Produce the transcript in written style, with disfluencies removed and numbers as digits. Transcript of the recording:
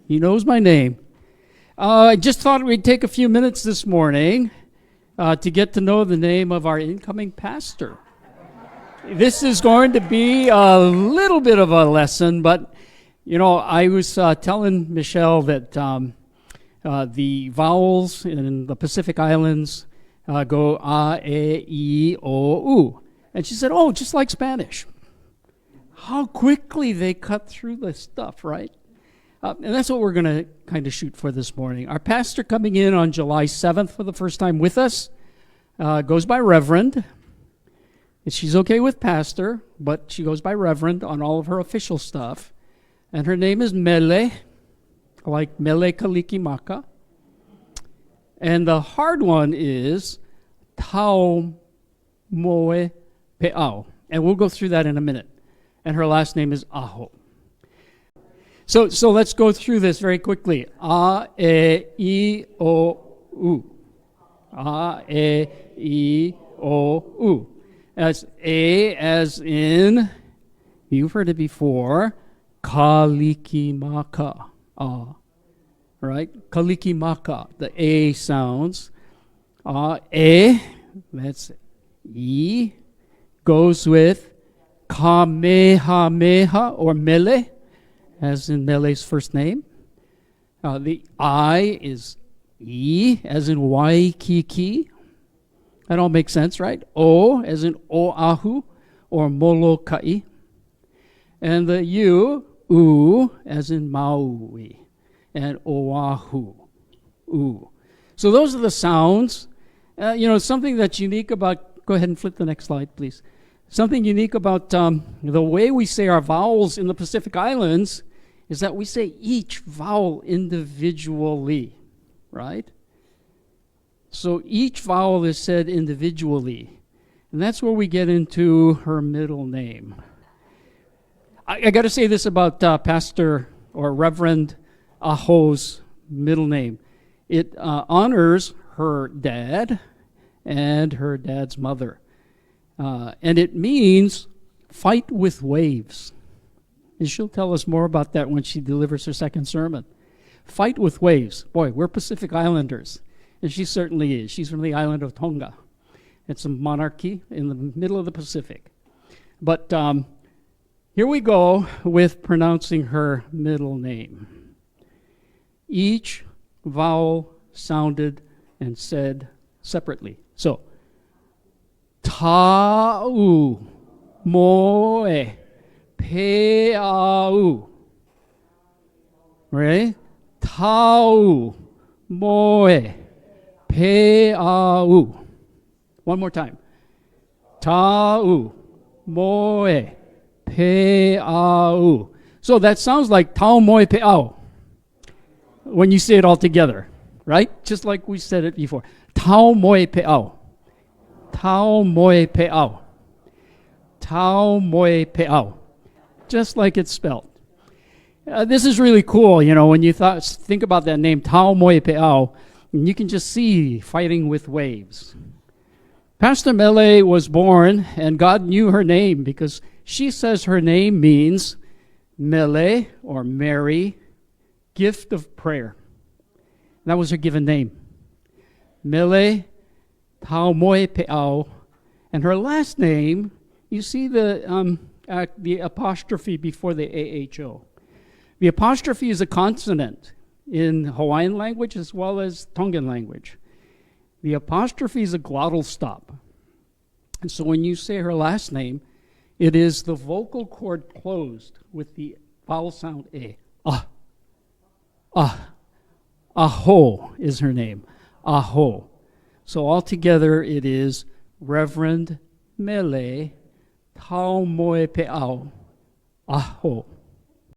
He knows my name. I just thought we'd take a few minutes this morning to get to know the name of our incoming pastor. This is going to be a little bit of a lesson, but, you know, I was telling Michelle that the vowels in the Pacific Islands go A, E, I, O, U. And she said, oh, just like Spanish. How quickly they cut through this stuff, right? And that's what we're going to kind of shoot for this morning. Our pastor coming in on July 7th for the first time with us goes by Reverend. She's okay with pastor, but she goes by Reverend on all of her official stuff. And her name is Mele, like Mele Kalikimaka. And the hard one is Taumoepeau Aho. And we'll go through that in a minute. And her last name is Aho. So let's go through this very quickly. A, E, I, O, U. A, E, I, O, U. As A as in, you've heard it before, Kalikimaka. Right? Kalikimaka, the A sounds. E, that's E, goes with Kamehameha or Mele, as in Mele's first name. The I is E, as in Waikiki. That all makes sense, right? O, as in Oahu or Molokai. And the U, as in Maui and Oahu. U. So those are the sounds. Something that's unique about, go ahead and flip the next slide, please. Something unique about the way we say our vowels in the Pacific Islands is that we say each vowel individually, right? So each vowel is said individually. And that's where we get into her middle name. I got to say this about Pastor or Reverend Aho's middle name. It honors her dad and her dad's mother. And it means fight with waves. And she'll tell us more about that when she delivers her second sermon. Fight with waves. Boy, we're Pacific Islanders. And she certainly is. She's from the island of Tonga. It's a monarchy in the middle of the Pacific. But here we go with pronouncing her middle name. Each vowel sounded and said separately. So, Taumoepeau. Right? Taumoepeau. One more time. Taumoepeau. So that sounds like Taumoepeau when you say it all together, right? Just like we said it before. Taumoepeau. Taumoepeau. Taumoepeau. Just like it's spelled. This is really cool, when you think about that name, Taumoepeau, and you can just see fighting with waves. Pastor Mele was born, and God knew her name because she says her name means Mele, or Mary, gift of prayer. That was her given name. Mele Taumoepeau. And her last name, you see the apostrophe before the AHO. The apostrophe is a consonant in Hawaiian language as well as Tongan language. The apostrophe is a glottal stop. And so when you say her last name, it is the vocal cord closed with the vowel sound A. Aho is her name. Aho. So altogether it is Reverend Mele Taumoepeau Aho.